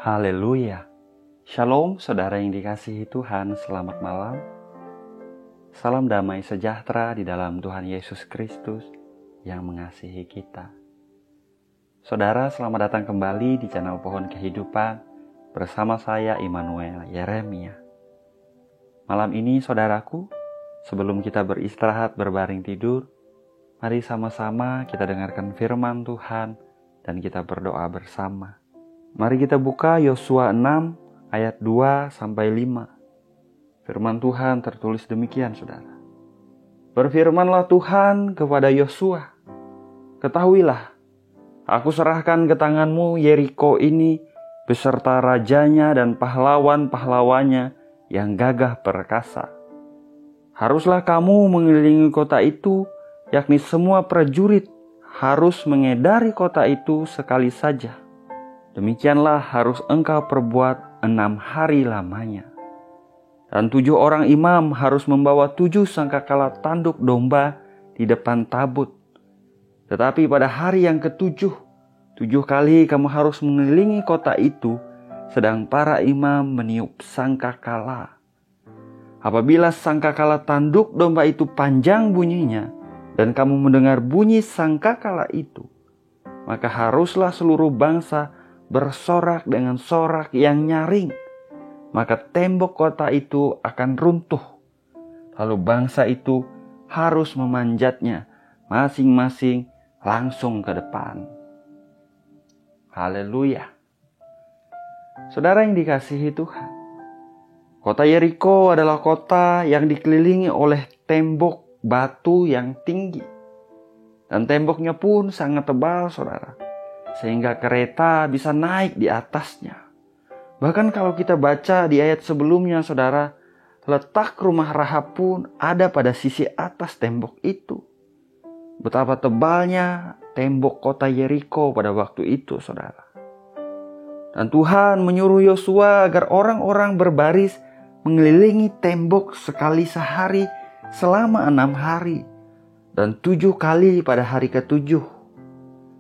Haleluya. Shalom saudara yang dikasihi Tuhan, selamat malam. Salam damai sejahtera di dalam Tuhan Yesus Kristus yang mengasihi kita. Saudara, selamat datang kembali di channel Pohon Kehidupan bersama saya Immanuel Yeremia. Malam ini saudaraku, sebelum kita beristirahat berbaring tidur, mari sama-sama kita dengarkan firman Tuhan dan kita berdoa bersama. Mari kita buka Yosua 6 ayat 2-5. Firman Tuhan tertulis demikian, saudara. Berfirmanlah Tuhan kepada Yosua, ketahuilah, aku serahkan ke tanganmu Yeriko ini beserta rajanya dan pahlawan-pahlawannya yang gagah perkasa. Haruslah kamu mengelilingi kota itu, yakni semua prajurit harus mengedari kota itu sekali saja. Demikianlah harus engkau perbuat 6 hari lamanya. Dan 7 orang imam harus membawa 7 sangkakala tanduk domba di depan tabut. Tetapi pada hari yang ke-7, 7 kali kamu harus mengelilingi kota itu, sedang para imam meniup sangkakala. Apabila sangkakala tanduk domba itu panjang bunyinya, dan kamu mendengar bunyi sangkakala itu, maka haruslah seluruh bangsa bersorak dengan sorak yang nyaring, maka tembok kota itu akan runtuh. Lalu bangsa itu harus memanjatnya masing-masing langsung ke depan. Haleluya. Saudara yang dikasihi Tuhan, kota Yeriko adalah kota yang dikelilingi oleh tembok batu yang tinggi. Dan temboknya pun sangat tebal, saudara, sehingga kereta bisa naik di atasnya. Bahkan kalau kita baca di ayat sebelumnya, saudara, letak rumah Rahab pun ada pada sisi atas tembok itu. Betapa tebalnya tembok kota Yeriko pada waktu itu, saudara. Dan Tuhan menyuruh Yosua agar orang-orang berbaris mengelilingi tembok sekali sehari selama 6 hari. Dan 7 kali pada hari ke-7.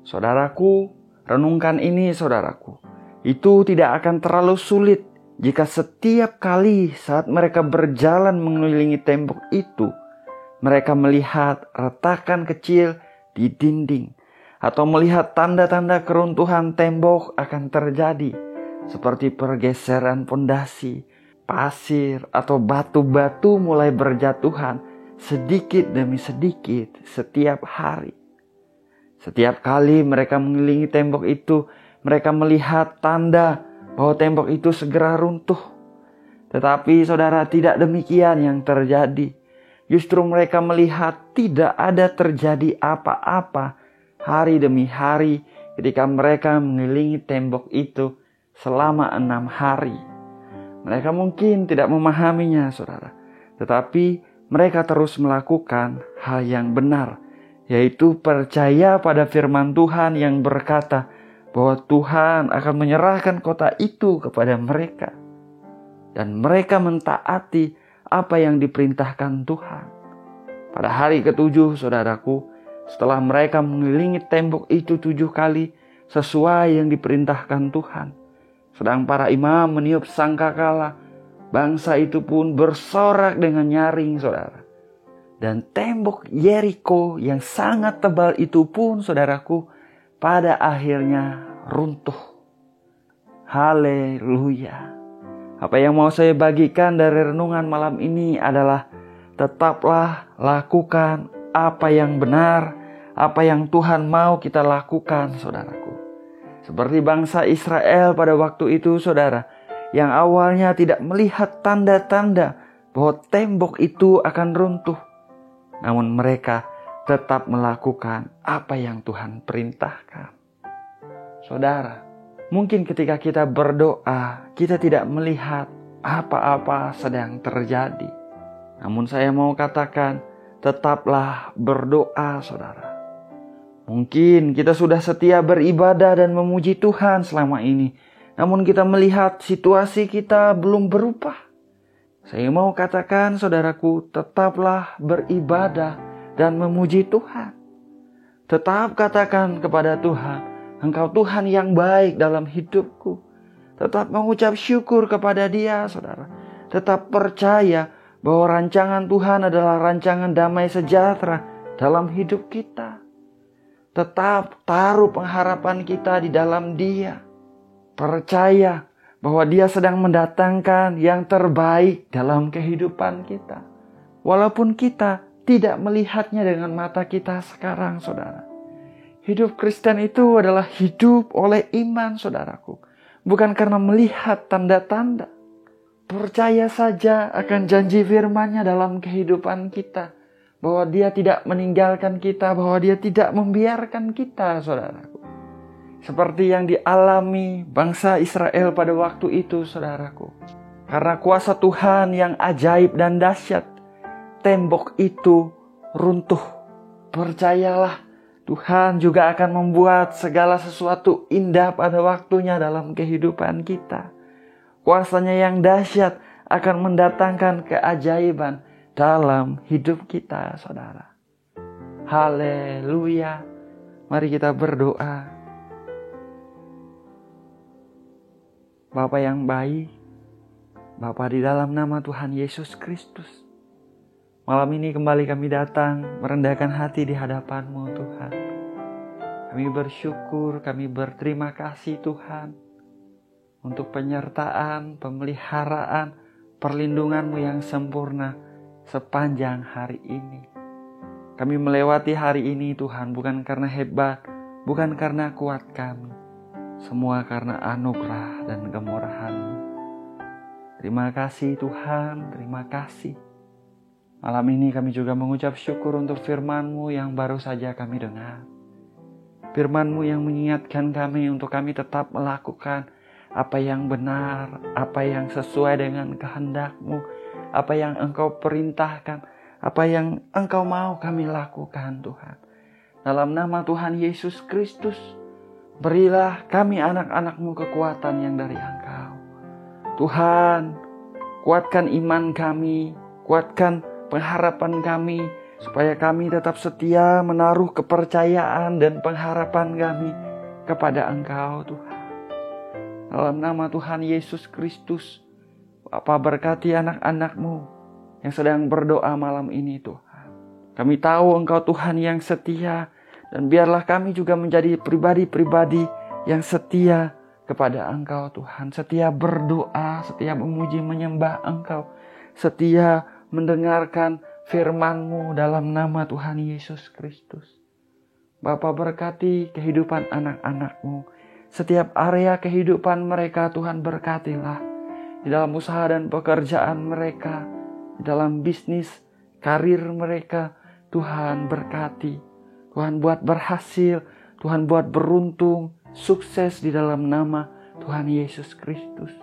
Saudaraku, renungkan ini, saudaraku. Itu tidak akan terlalu sulit jika setiap kali saat mereka berjalan mengelilingi tembok itu, mereka melihat retakan kecil di dinding atau melihat tanda-tanda keruntuhan tembok akan terjadi, seperti pergeseran pondasi, pasir atau batu-batu mulai berjatuhan sedikit demi sedikit setiap hari. Setiap kali mereka mengelilingi tembok itu, mereka melihat tanda bahwa tembok itu segera runtuh. Tetapi saudara, tidak demikian yang terjadi. Justru mereka melihat tidak ada terjadi apa-apa hari demi hari ketika mereka mengelilingi tembok itu selama 6 hari. Mereka mungkin tidak memahaminya, saudara. Tetapi mereka terus melakukan hal yang benar, yaitu percaya pada firman Tuhan yang berkata bahwa Tuhan akan menyerahkan kota itu kepada mereka. Dan mereka mentaati apa yang diperintahkan Tuhan. Pada hari ke-7, saudaraku, setelah mereka mengelilingi tembok itu 7 kali sesuai yang diperintahkan Tuhan, sedang para imam meniup sangkakala, bangsa itu pun bersorak dengan nyaring, saudara. Dan tembok Yeriko yang sangat tebal itu pun, saudaraku, pada akhirnya runtuh. Haleluya. Apa yang mau saya bagikan dari renungan malam ini adalah tetaplah lakukan apa yang benar, apa yang Tuhan mau kita lakukan, saudaraku. Seperti bangsa Israel pada waktu itu, saudara, yang awalnya tidak melihat tanda-tanda bahwa tembok itu akan runtuh. Namun mereka tetap melakukan apa yang Tuhan perintahkan. Saudara, mungkin ketika kita berdoa, kita tidak melihat apa-apa sedang terjadi. Namun saya mau katakan, tetaplah berdoa, saudara. Mungkin kita sudah setia beribadah dan memuji Tuhan selama ini, namun kita melihat situasi kita belum berubah. Saya mau katakan, saudaraku, tetaplah beribadah dan memuji Tuhan. Tetap katakan kepada Tuhan, Engkau Tuhan yang baik dalam hidupku. Tetap mengucap syukur kepada Dia, saudara. Tetap percaya bahwa rancangan Tuhan adalah rancangan damai sejahtera dalam hidup kita. Tetap taruh pengharapan kita di dalam Dia. Percaya bahwa Dia sedang mendatangkan yang terbaik dalam kehidupan kita. Walaupun kita tidak melihatnya dengan mata kita sekarang, saudara. Hidup Kristen itu adalah hidup oleh iman, saudaraku. Bukan karena melihat tanda-tanda. Percaya saja akan janji firman-Nya dalam kehidupan kita. Bahwa Dia tidak meninggalkan kita, bahwa Dia tidak membiarkan kita, saudaraku. Seperti yang dialami bangsa Israel pada waktu itu, saudaraku. Karena kuasa Tuhan yang ajaib dan dahsyat, tembok itu runtuh. Percayalah, Tuhan juga akan membuat segala sesuatu indah pada waktunya dalam kehidupan kita. Kuasanya yang dahsyat akan mendatangkan keajaiban dalam hidup kita, saudara. Haleluya. Mari kita berdoa. Bapa yang baik, Bapa di dalam nama Tuhan Yesus Kristus, malam ini kembali kami datang merendahkan hati di hadapan-Mu, Tuhan. Kami bersyukur, kami berterima kasih, Tuhan, untuk penyertaan, pemeliharaan, perlindungan-Mu yang sempurna sepanjang hari ini. Kami melewati hari ini, Tuhan, bukan karena hebat, bukan karena kuat kami. Semua karena anugerah dan kemurahan-Mu. Terima kasih, Tuhan, terima kasih. Malam ini kami juga mengucap syukur untuk firman-Mu yang baru saja kami dengar. Firman-Mu yang mengingatkan kami untuk kami tetap melakukan apa yang benar, apa yang sesuai dengan kehendak-Mu, apa yang Engkau perintahkan, apa yang Engkau mau kami lakukan, Tuhan. Dalam nama Tuhan Yesus Kristus, berilah kami anak-anak-Mu kekuatan yang dari Engkau. Tuhan, kuatkan iman kami, kuatkan pengharapan kami, supaya kami tetap setia menaruh kepercayaan dan pengharapan kami kepada Engkau, Tuhan. Dalam nama Tuhan Yesus Kristus, Bapa berkati anak-anak-Mu yang sedang berdoa malam ini, Tuhan. Kami tahu Engkau Tuhan yang setia, dan biarlah kami juga menjadi pribadi-pribadi yang setia kepada Engkau, Tuhan. Setia berdoa, setia memuji menyembah Engkau, setia mendengarkan firman-Mu dalam nama Tuhan Yesus Kristus. Bapa berkati kehidupan anak-anak-Mu. Setiap area kehidupan mereka, Tuhan, berkatilah. Di dalam usaha dan pekerjaan mereka, di dalam bisnis, karir mereka, Tuhan berkati. Tuhan buat berhasil, Tuhan buat beruntung, sukses di dalam nama Tuhan Yesus Kristus.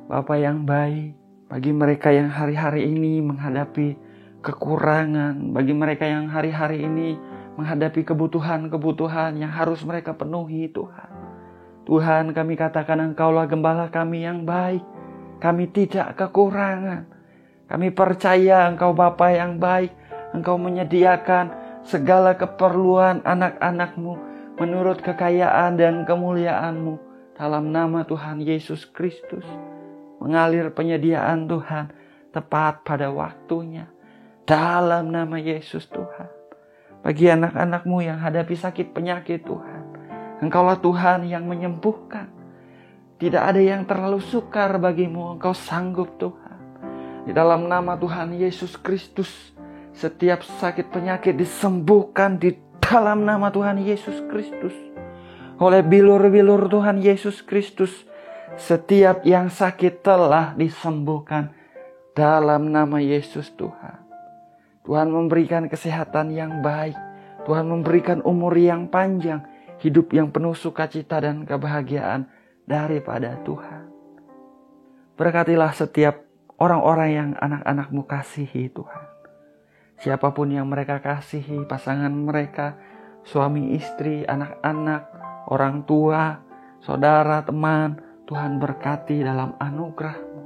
Bapa yang baik, bagi mereka yang hari-hari ini menghadapi kekurangan, bagi mereka yang hari-hari ini menghadapi kebutuhan-kebutuhan yang harus mereka penuhi, Tuhan. Tuhan, kami katakan Engkaulah gembala kami yang baik. Kami tidak kekurangan. Kami percaya Engkau Bapa yang baik. Engkau menyediakan segala keperluan anak-anak-Mu menurut kekayaan dan kemuliaan-Mu. Dalam nama Tuhan Yesus Kristus, mengalir penyediaan Tuhan tepat pada waktunya. Dalam nama Yesus, Tuhan. Bagi anak-anak-Mu yang hadapi sakit penyakit, Tuhan, Engkaulah Tuhan yang menyembuhkan. Tidak ada yang terlalu sukar bagimu. Engkau sanggup, Tuhan. Di dalam nama Tuhan Yesus Kristus, setiap sakit penyakit disembuhkan di dalam nama Tuhan Yesus Kristus. Oleh bilur-bilur Tuhan Yesus Kristus, setiap yang sakit telah disembuhkan dalam nama Yesus, Tuhan. Tuhan memberikan kesehatan yang baik. Tuhan memberikan umur yang panjang, hidup yang penuh sukacita dan kebahagiaan daripada Tuhan. Berkatilah setiap orang-orang yang anak-anak-Mu kasihi, Tuhan. Siapapun yang mereka kasihi, pasangan mereka, suami istri, anak-anak, orang tua, saudara, teman, Tuhan berkati dalam anugerah-Mu.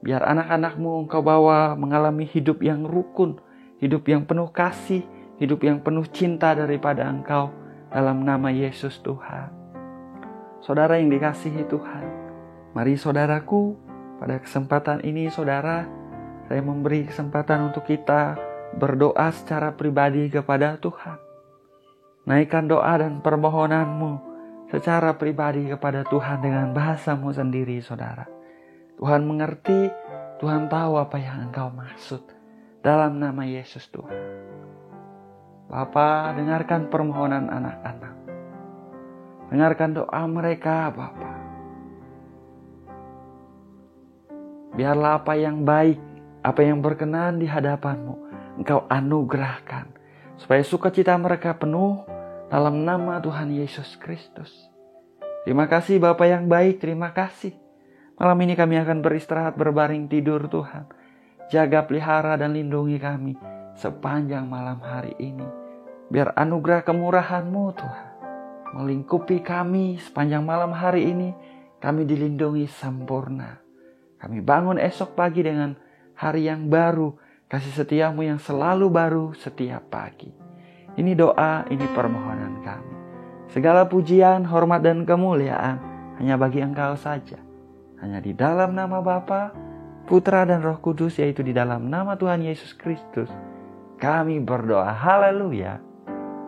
Biar anak-anak-Mu Engkau bawa mengalami hidup yang rukun, hidup yang penuh kasih, hidup yang penuh cinta daripada Engkau, dalam nama Yesus, Tuhan. Saudara yang dikasihi Tuhan, Mari saudaraku, pada kesempatan ini saudara, saya memberi kesempatan untuk kita berdoa secara pribadi kepada Tuhan. Naikkan doa dan permohonanmu secara pribadi kepada Tuhan dengan bahasamu sendiri, saudara. Tuhan mengerti, Tuhan tahu apa yang engkau maksud. Dalam nama Yesus Tuhan. Bapa, dengarkan permohonan anak-anak. Dengarkan doa mereka, Bapa. Biarlah apa yang baik, apa yang berkenan di hadapan-Mu, Engkau anugerahkan. Supaya sukacita mereka penuh dalam nama Tuhan Yesus Kristus. Terima kasih Bapa yang baik, terima kasih. Malam ini kami akan beristirahat berbaring tidur Tuhan. Jaga, pelihara dan lindungi kami sepanjang malam hari ini. Biar anugerah kemurahan-Mu Tuhan melingkupi kami sepanjang malam hari ini. Kami dilindungi sempurna. Kami bangun esok pagi dengan hari yang baru. Kasih setiamu yang selalu baru setiap pagi. Ini doa, ini permohonan kami. Segala pujian, hormat dan kemuliaan hanya bagi Engkau saja. Hanya di dalam nama Bapa, Putra dan Roh Kudus, yaitu di dalam nama Tuhan Yesus Kristus, kami berdoa. Haleluya.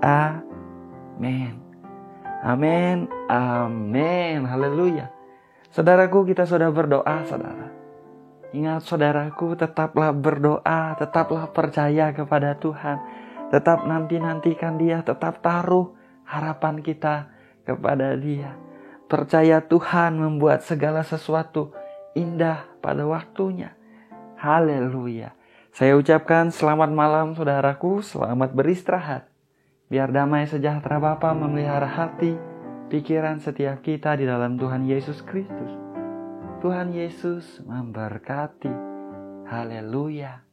Amin. Amin. Amin. Haleluya. Saudaraku, kita sudah berdoa, saudara. Ingat saudaraku, tetaplah berdoa, tetaplah percaya kepada Tuhan. Tetap nanti-nantikan Dia, tetap taruh harapan kita kepada Dia. Percaya Tuhan membuat segala sesuatu indah pada waktunya. Haleluya. Saya ucapkan selamat malam saudaraku, selamat beristirahat. Biar damai sejahtera Bapa memelihara hati, pikiran setiap kita di dalam Tuhan Yesus Kristus. Tuhan Yesus memberkati. Haleluya.